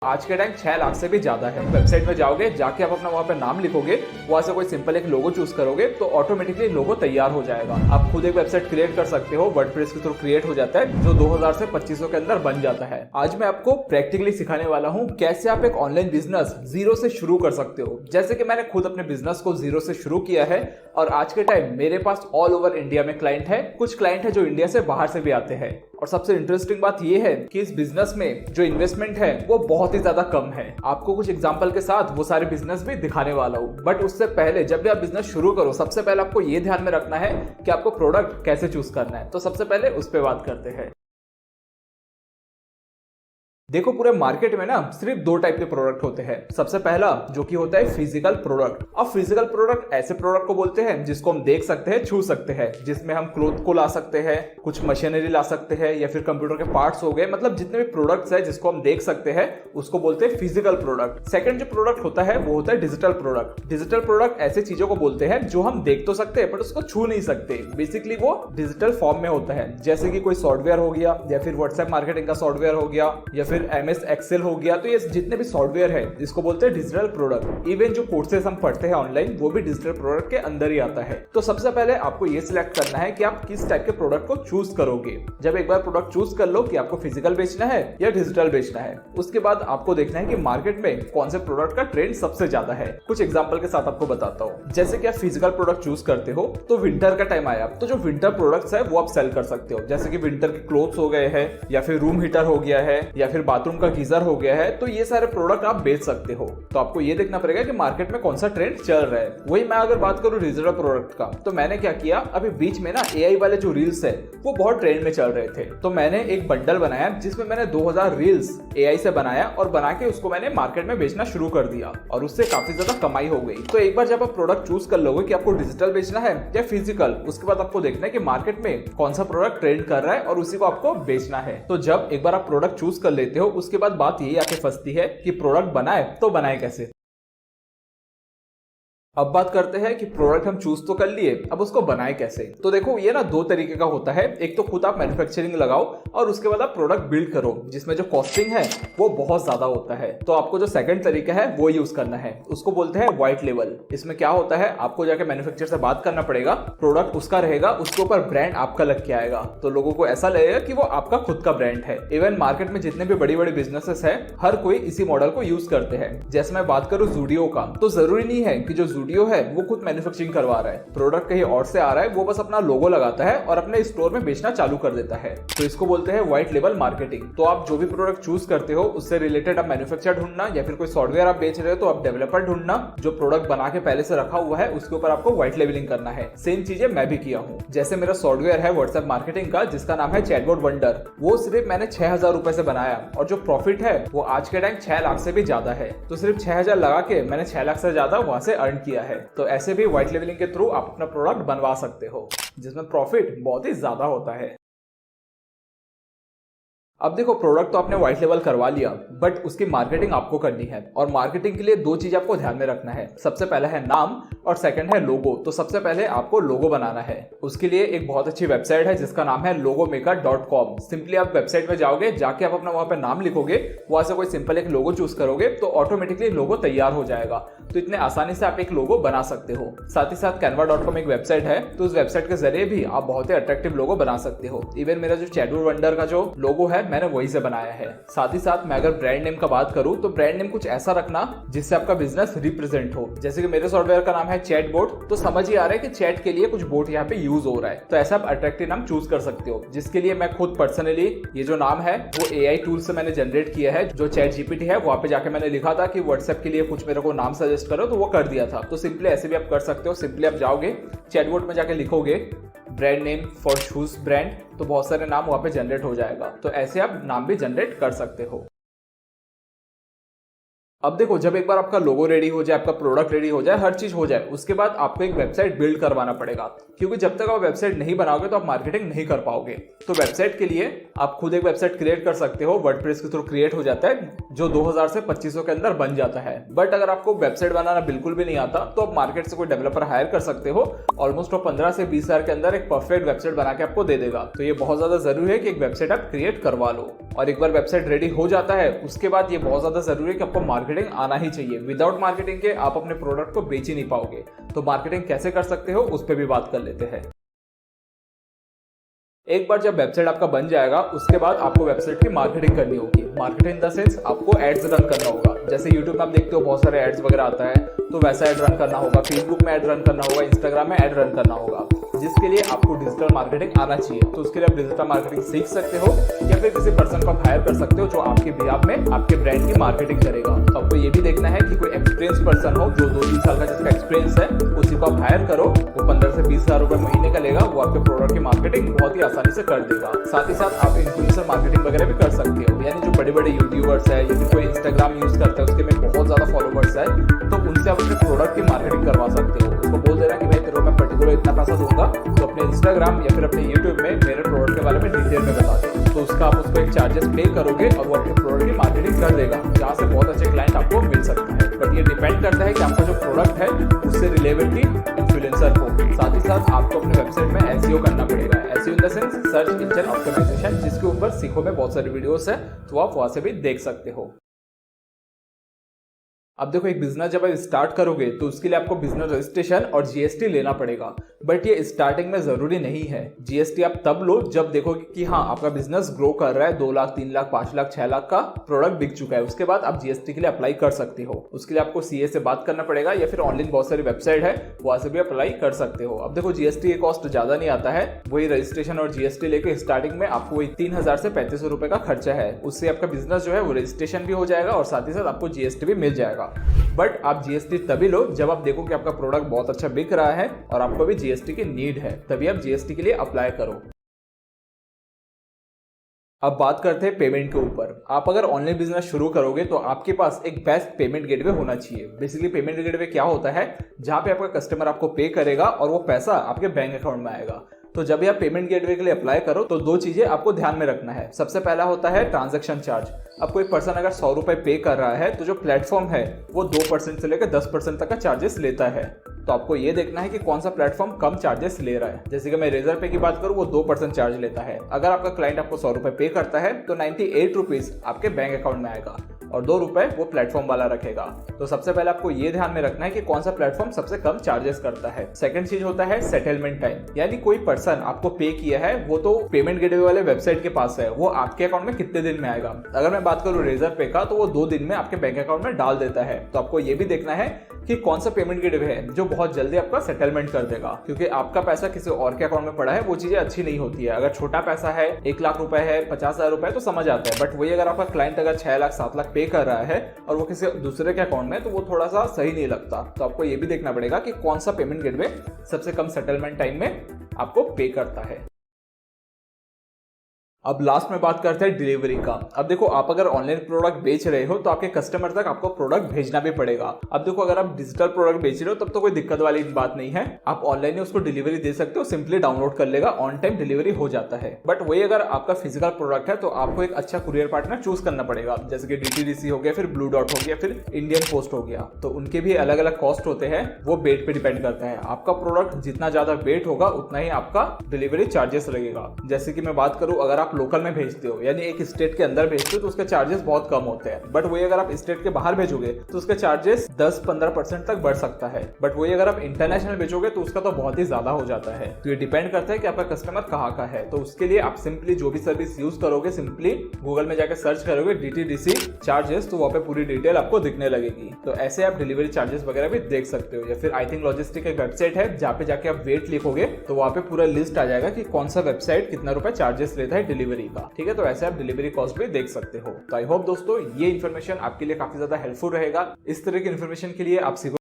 आज के टाइम 6 लाख से भी ज्यादा है। वेबसाइट में जाओगे, जाके आप अपना वहाँ पे नाम लिखोगे, वहां से कोई सिंपल एक लोगो चूज करोगे तो ऑटोमेटिकली लोगो तैयार हो जाएगा। आप खुद एक वेबसाइट क्रिएट कर सकते हो, वर्डप्रेस के थ्रू क्रिएट हो जाता है, जो 2000 से 2500 के अंदर बन जाता है। आज मैं आपको प्रैक्टिकली सिखाने वाला हूँ कैसे आप एक ऑनलाइन बिजनेस जीरो से शुरू कर सकते हो। जैसे कि मैंने खुद अपने बिजनेस को जीरो से शुरू किया है और आज के टाइम मेरे पास ऑल ओवर इंडिया में क्लाइंट है, कुछ क्लाइंट है जो इंडिया से बाहर से भी आते हैं। और सबसे इंटरेस्टिंग बात यह है कि इस बिजनेस में जो इन्वेस्टमेंट है वो बहुत ही ज्यादा कम है। आपको कुछ एग्जांपल के साथ वो सारे बिजनेस भी दिखाने वाला हूँ, बट उससे पहले जब भी आप बिजनेस शुरू करो, सबसे पहले आपको ये ध्यान में रखना है कि आपको प्रोडक्ट कैसे चूज करना है। तो सबसे पहले उस पर बात करते हैं। देखो, पूरे मार्केट में ना सिर्फ दो टाइप के प्रोडक्ट होते हैं। सबसे पहला जो कि होता है फिजिकल प्रोडक्ट। अब फिजिकल प्रोडक्ट ऐसे प्रोडक्ट को बोलते हैं जिसको हम देख सकते हैं, छू सकते हैं, जिसमें हम क्लोथ को ला सकते हैं, कुछ मशीनरी ला सकते हैं, या फिर कंप्यूटर के पार्ट्स हो गए, मतलब जितने भी प्रोडक्ट्स है जिसको हम देख सकते हैं उसको बोलते हैं फिजिकल प्रोडक्ट। सेकंड जो प्रोडक्ट होता है वो होता है डिजिटल प्रोडक्ट। डिजिटल प्रोडक्ट ऐसे चीजों को बोलते हैं जो हम देख तो सकते हैं बट उसको छू नहीं सकते। बेसिकली वो डिजिटल फॉर्म में होता है, जैसे कि कोई सॉफ्टवेयर हो गया, या फिर व्हाट्सएप मार्केटिंग का सॉफ्टवेयर हो गया, या फिर MS एक्सेल हो गया। तो ये जितने भी सॉफ्टवेयर है इसको बोलते हैं डिजिटल प्रोडक्ट। इवन जो कोर्सेज हम पढ़ते हैं ऑनलाइन वो भी डिजिटल प्रोडक्ट के अंदर ही आता है। तो सबसे पहले आपको ये सिलेक्ट करना है कि आप किस टाइप के प्रोडक्ट को चूज करोगे। जब एक बार प्रोडक्ट चूज कर लो कि आपको फिजिकल बेचना है या डिजिटल बेचना है, उसके बाद आपको देखना है कि मार्केट में कौन से प्रोडक्ट का ट्रेंड सबसे ज्यादा है। कुछ एग्जाम्पल के साथ आपको बताता हूँ। जैसे कि आप फिजिकल प्रोडक्ट चूज करते हो तो विंटर का टाइम आया तो जो विंटर प्रोडक्ट्स है वो आप सेल कर सकते हो। जैसे कि विंटर के क्लोथ्स हो गए हैं, या फिर रूम हीटर हो गया है, या फिर बाथरूम का गीजर हो गया है, तो ये सारे प्रोडक्ट आप बेच सकते हो। तो आपको ये देखना पड़ेगा कि मार्केट में कौन सा ट्रेंड चल रहा है। वही मैं अगर बात करूं डिजिटल प्रोडक्ट का, तो मैंने क्या किया, अभी बीच में ना AI वाले जो रील्स है वो बहुत ट्रेंड में चल रहे थे, तो मैंने एक बंडल बनाया जिसमें मैंने 2000 रील्स AI से बनाया और बना के उसको मैंने मार्केट में बेचना शुरू कर दिया और उससे काफी ज्यादा कमाई हो गई। तो एक बार जब आप प्रोडक्ट चूज कर लोगे कि आपको डिजिटल बेचना है या फिजिकल, उसके बाद आपको देखना है कि मार्केट में कौन सा प्रोडक्ट ट्रेंड कर रहा है और उसी को आपको बेचना है। तो जब एक बार आप प्रोडक्ट चूज कर लेते हो, उसके बाद बात यही आके फंसती है कि प्रोडक्ट बनाए तो बनाए कैसे। अब बात करते हैं कि प्रोडक्ट हम चूज तो कर लिए, अब उसको बनाए कैसे। तो देखो, ये ना दो तरीके का होता है। एक तो खुद आप मैन्युफैक्चरिंग लगाओ और उसके बाद आप प्रोडक्ट बिल्ड करो, जिसमें जो कॉस्टिंग है वो बहुत ज्यादा होता है। तो आपको जो सेकंड तरीका है वो यूज करना है, उसको बोलते हैं व्हाइट लेबल। इसमें क्या होता है, आपको जाके मैन्युफैक्चरर से बात करना पड़ेगा, प्रोडक्ट उसका रहेगा, उसके ऊपर ब्रांड आपका लग के आएगा, तो लोगों को ऐसा लगेगा कि वो आपका खुद का ब्रांड है। इवन मार्केट में जितने भी बड़ी बड़ी बिजनेसेस है, हर कोई इसी मॉडल को यूज करते हैं। जैसे मैं बात करूं ज़ूडियो का, तो जरूरी नहीं है कि जो ज़ूडियो है वो खुद मैन्युफैक्चरिंग करवा रहा है, प्रोडक्ट कहीं और से आ रहा है, वो बस अपना लोगो लगाता है और अपने स्टोर में बेचना चालू कर देता है। तो इसको बोलते हैं व्हाइट लेबल मार्केटिंग। तो आप जो भी प्रोडक्ट चूज करते हो उससे रिलेटेड आप मैन्युफैक्चर ढूंढना, या फिर कोई सॉफ्टवेयर आप बेच रहे हो तो आप डेवलपर ढूंढना, जो प्रोडक्ट बना के पहले से रखा हुआ है उसके ऊपर आपको व्हाइट लेबलिंग करना है। सेम चीजें मैं भी किया हूँ। जैसे मेरा सॉफ्टवेयर है व्हाट्सएप मार्केटिंग का जिसका नाम है चैटबॉट वंडर, वो सिर्फ मैंने 6000 रुपए से बनाया और जो प्रॉफिट है वो आज के टाइम 6 लाख से भी ज्यादा है। तो सिर्फ 6000 लगा के मैंने 6 लाख से ज्यादा वहां से अर्न किया है। तो ऐसे भी व्हाइट लेबलिंग के थ्रू आप अपना प्रोडक्ट बनवा सकते हो, जिसमें प्रॉफिट बहुत ही ज्यादा होता है। अब देखो, प्रोडक्ट तो आपने व्हाइट लेबल करवा लिया, बट उसकी मार्केटिंग आपको करनी है, और मार्केटिंग के लिए दो चीज आपको ध्यान में रखना है। सबसे पहला है नाम और सेकंड है लोगो। तो सबसे पहले आपको लोगो बनाना है। उसके लिए एक बहुत अच्छी वेबसाइट है जिसका नाम है logomaker.com। सिंपली आप वेबसाइट में जाओगे, जाके आप अपना वहां पे नाम लिखोगे, वहां से कोई सिंपल एक लोगो चूज करोगे तो ऑटोमेटिकली लोगो तैयार हो जाएगा। तो इतने आसानी से आप एक लोगो बना सकते हो। साथ ही साथ canva.com एक वेबसाइट है, तो उस वेबसाइट के जरिए भी आप बहुत ही अट्रैक्टिव लोगो बना सकते हो। इवन मेरा जो चैटबॉट वंडर का जो लोगो है मैंने वही से बनाया है। साथ ही साथ मैं अगर ब्रांड नेम का बात करूं तो ब्रांड नेम कुछ ऐसा रखना जिससे आपका बिजनेस रिप्रेजेंट हो। जैसे कि मेरे सॉफ्टवेयर का नाम है चैटबॉट, तो समझ ही आ रहा है कि चैट के लिए कुछ बोट यहाँ पे यूज हो रहा है। तो ऐसा आप अट्रैक्टिव नाम चूज कर सकते हो, जिसके लिए मैं खुद पर्सनली ये जो नाम है वो AI टूल से मैंने जनरेट किया है। जो ChatGPT है वहां पे जाके मैंने लिखा था कि व्हाट्सएप के लिए कुछ मेरे को नाम सजेस्ट करो, तो वो कर दिया था। तो सिंपली ऐसे भी आप कर सकते हो। सिंपली आप जाओगे चैटबॉट में जाके लिखोगे brand name for shoes brand, तो बहुत सारे नाम वहां पे जनरेट हो जाएगा। तो ऐसे आप नाम भी जनरेट कर सकते हो। अब देखो, जब एक बार आपका लोगो रेडी हो जाए, आपका प्रोडक्ट रेडी हो जाए, हर चीज हो जाए, उसके बाद आपको एक वेबसाइट बिल्ड करवाना पड़ेगा, क्योंकि जब तक आप वेबसाइट नहीं बनाओगे तो आप मार्केटिंग नहीं कर पाओगे। तो वेबसाइट के लिए आप खुद एक वेबसाइट क्रिएट कर सकते हो, वर्डप्रेस के थ्रू क्रिएट हो जाता है, जो 2000 से 2500 के अंदर बन जाता है। बट अगर आपको वेबसाइट बनाना बिल्कुल भी नहीं आता तो आप मार्केट से कोई डेवलपर हायर कर सकते हो, ऑलमोस्ट वो 15 से 20 हजार के अंदर एक परफेक्ट वेबसाइट बना के आपको दे देगा। तो ये बहुत ज्यादा जरूरी है कि एक वेबसाइट आप क्रिएट करवा लो, और एक बार वेबसाइट रेडी हो जाता है उसके बाद ये बहुत ज्यादा जरूरी है कि आपको मार्केटिंग आना ही चाहिए। विदाउट मार्केटिंग के आप अपने प्रोडक्ट को बेच ही नहीं पाओगे। तो मार्केटिंग कैसे कर सकते हो उस पर भी बात कर लेते हैं। एक बार जब वेबसाइट आपका बन जाएगा उसके बाद आपको वेबसाइट की मार्केटिंग करनी होगी। मार्केटिंग इन द सेंस आपको एड्स रन करना होगा। जैसे यूट्यूब में आप देखते हो बहुत सारे एड्स वगैरह आता है, तो वैसा एड रन करना होगा, फेसबुक में एड रन करना होगा, इंस्टाग्राम में एड रन करना होगा, जिसके लिए आपको डिजिटल मार्केटिंग आना चाहिए। तो उसके लिए आप डिजिटल मार्केटिंग सीख सकते हो या फिर किसी पर्सन को आप हायर कर सकते हो जो आपके बिहाफ में आपके ब्रांड की मार्केटिंग करेगा। तो आपको ये भी देखना है कि कोई एक्सपीरियंस पर्सन हो जो 2-3 साल का जिसका एक्सपीरियंस है, उसी को आप हायर करो। वो 15 से 20 हजार रुपए महीने का लेगा, वो आपके प्रोडक्ट की मार्केटिंग बहुत ही आसानी से कर देगा। साथ ही साथ आप इन्फ्लुएंसर मार्केटिंग वगैरह भी कर सकते हो, यानी जो बड़े बड़े यूट्यूबर्स है या फिर कोई इंस्टाग्राम यूज करता है उसके में बहुत ज्यादा फॉलोवर्स है, तो उनसे आप अपने प्रोडक्ट की मार्केटिंग करवा सकते हो। उसको बोल देना कि भाई तेरे को मैं पर्टिकुलर इतना पैसा दूंगा, तो अपने इंस्टाग्राम या फिर अपने यूट्यूब में मेरे प्रोडक्ट के बारे में डिटेल में बता दे। तो उसका आप उसको एक चार्जेस पे करोगे और वो अपने प्रोडक्ट की मार्केटिंग कर देगा, जहाँ से बहुत अच्छे क्लाइंट आपको मिल सकता है। बट ये डिपेंड करता है कि आपका जो प्रोडक्ट है उससे रिलेवेंटली इन्फ्लुएंसर हो। साथ ही साथ आपको अपने वेबसाइट में एसईओ करना पड़ेगा। SEO in the sense search engine optimization, जिसके ऊपर सीखो में बहुत सारी वीडियोस है, तो आप वहां से भी देख सकते हो। अब देखो, एक बिजनेस जब आप स्टार्ट करोगे तो उसके लिए आपको बिजनेस रजिस्ट्रेशन और जीएसटी लेना पड़ेगा। बट ये स्टार्टिंग में जरूरी नहीं है। जीएसटी आप तब लो जब देखोगे कि हाँ आपका बिजनेस ग्रो कर रहा है, 2 लाख 3 लाख 5 लाख 6 लाख का प्रोडक्ट बिक चुका है, उसके बाद आप जीएसटी के लिए अप्लाई कर सकते हो। उसके लिए आपको सीए से बात करना पड़ेगा या फिर ऑनलाइन बहुत सारी वेबसाइट है वहां से भी अप्लाई कर सकते हो। अब देखो, जीएसटी की कॉस्ट ज्यादा नहीं आता है, वही रजिस्ट्रेशन और जीएसटी लेके स्टार्टिंग में आपको वही 3000 से 3500 रुपए का खर्चा है। उससे आपका बिजनेस जो है वो रजिस्ट्रेशन भी हो जाएगा और साथ ही साथ आपको जीएसटी भी मिल जाएगा। बट आप जीएसटी तभी लो जब आप देखो कि आपका प्रोडक्ट बहुत अच्छा बिक रहा है और आपको भी जीएसटी की नीड है, तभी आप जीएसटी के लिए अप्लाई करो। अब बात करते हैं पेमेंट के ऊपर। आप अगर ऑनलाइन बिजनेस शुरू करोगे तो आपके पास एक बेस्ट पेमेंट गेटवे होना चाहिए। बेसिकली पेमेंट गेटवे क्या होता है, जहां पे आपका कस्टमर आपको पे करेगा और वो पैसा आपके बैंक अकाउंट में आएगा। तो जब भी आप पेमेंट गेटवे के लिए अप्लाई करो तो 2 चीजें आपको ध्यान में रखना है। सबसे पहला होता है ट्रांजैक्शन चार्ज। अब कोई पर्सन अगर 100 रुपए पे कर रहा है तो जो प्लेटफॉर्म है वो 2% से लेकर 10% तक का चार्जेस लेता है। तो आपको ये देखना है कि कौन सा प्लेटफॉर्म कम चार्जेस ले रहा है। जैसे कि मैं रेजर पे की बात करूं, वो 2% चार्ज लेता है। अगर आपका क्लाइंट आपको 100 रुपए पे करता है तो 98 रुपीज आपके बैंक अकाउंट में आएगा और 2 रुपए वो प्लेटफॉर्म वाला रखेगा। तो सबसे पहले आपको ये ध्यान में रखना है कि कौन सा प्लेटफॉर्म सबसे कम चार्जेस करता है। सेकंड चीज होता है सेटलमेंट टाइम, यानी कोई पर्सन आपको पे किया है वो तो पेमेंट गेटवे वाले वेबसाइट के पास है, वो आपके अकाउंट में कितने दिन में आएगा। अगर मैं बात करूं रेजर पे का, तो वो 2 दिन में आपके बैंक अकाउंट में डाल देता है। तो आपको ये भी देखना है कि कौन सा पेमेंट गेटवे है जो बहुत जल्दी आपका सेटलमेंट कर देगा, क्योंकि आपका पैसा किसी और के अकाउंट में पड़ा है, वो चीजें अच्छी नहीं होती है। अगर छोटा पैसा है, 1 लाख रुपए है, 50,000 रुपए तो समझ आता है, बट वही अगर आपका क्लाइंट अगर 6 लाख 7 लाख पे कर रहा है और वो किसी दूसरे के अकाउंट में, तो वो थोड़ा सा सही नहीं लगता। तो आपको ये भी देखना पड़ेगा कि कौन सा पेमेंट गेटवे सबसे कम सेटलमेंट टाइम में आपको पे करता है। अब लास्ट में बात करते हैं डिलीवरी का। अब देखो, आप अगर ऑनलाइन प्रोडक्ट बेच रहे हो तो आपके कस्टमर तक आपको प्रोडक्ट भेजना भी पड़ेगा। अब देखो, अगर आप डिजिटल प्रोडक्ट बेच रहे हो तब तो कोई दिक्कत वाली बात नहीं है, आप ऑनलाइन ही उसको डिलीवरी दे सकते हो, सिंपली डाउनलोड कर लेगा, ऑन टाइम डिलीवरी हो जाता है। बट वही अगर आपका फिजिकल प्रोडक्ट है तो आपको एक अच्छा कुरियर पार्टनर चूज करना पड़ेगा, जैसे कि DTDC हो गया, फिर ब्लू डॉट हो गया, फिर इंडियन पोस्ट हो गया। तो उनके भी अलग अलग कॉस्ट होते हैं, वो वेट पे डिपेंड करता है। आपका प्रोडक्ट जितना ज्यादा वेट होगा उतना ही आपका डिलीवरी चार्जेस लगेगा। जैसे कि मैं बात करूं, अगर आप लोकल में भेजते हो यानी एक स्टेट के अंदर भेजते हो तो उसके चार्जेस बहुत कम होते हैं। बट वही अगर आप स्टेट के बाहर भेजोगे तो उसके चार्जेस 10-15% तक बढ़ सकता है। बट वही अगर आप इंटरनेशनल भेजोगे तो उसका तो बहुत ही ज्यादा हो जाता है। तो ये डिपेंड करता है कि आपका कस्टमर कहाँ का है। तो उसके लिए आप सिंपली जो भी सर्विस यूज करोगे, सिंपली गूगल में जाकर सर्च करोगे DTDC चार्जेस, तो वहाँ पे पूरी डिटेल आपको दिखने लगेगी। तो ऐसे आप डिलीवरी चार्जेस वगैरह भी देख सकते हो। या फिर आई थिंक लॉजिस्टिक एक वेबसाइट है जहाँ पे जाके आप वेट लिखोगे तो वहाँ पे पूरा लिस्ट आ जाएगा कि कौन सा वेबसाइट कितना रुपए चार्जेस लेता है डिलीवरी का। ठीक है, तो ऐसे आप डिलीवरी कॉस्ट भी देख सकते हो। तो आई होप दोस्तों ये इन्फॉर्मेशन आपके लिए काफी ज्यादा हेल्पफुल रहेगा। इस तरह की इन्फॉर्मेशन के लिए आप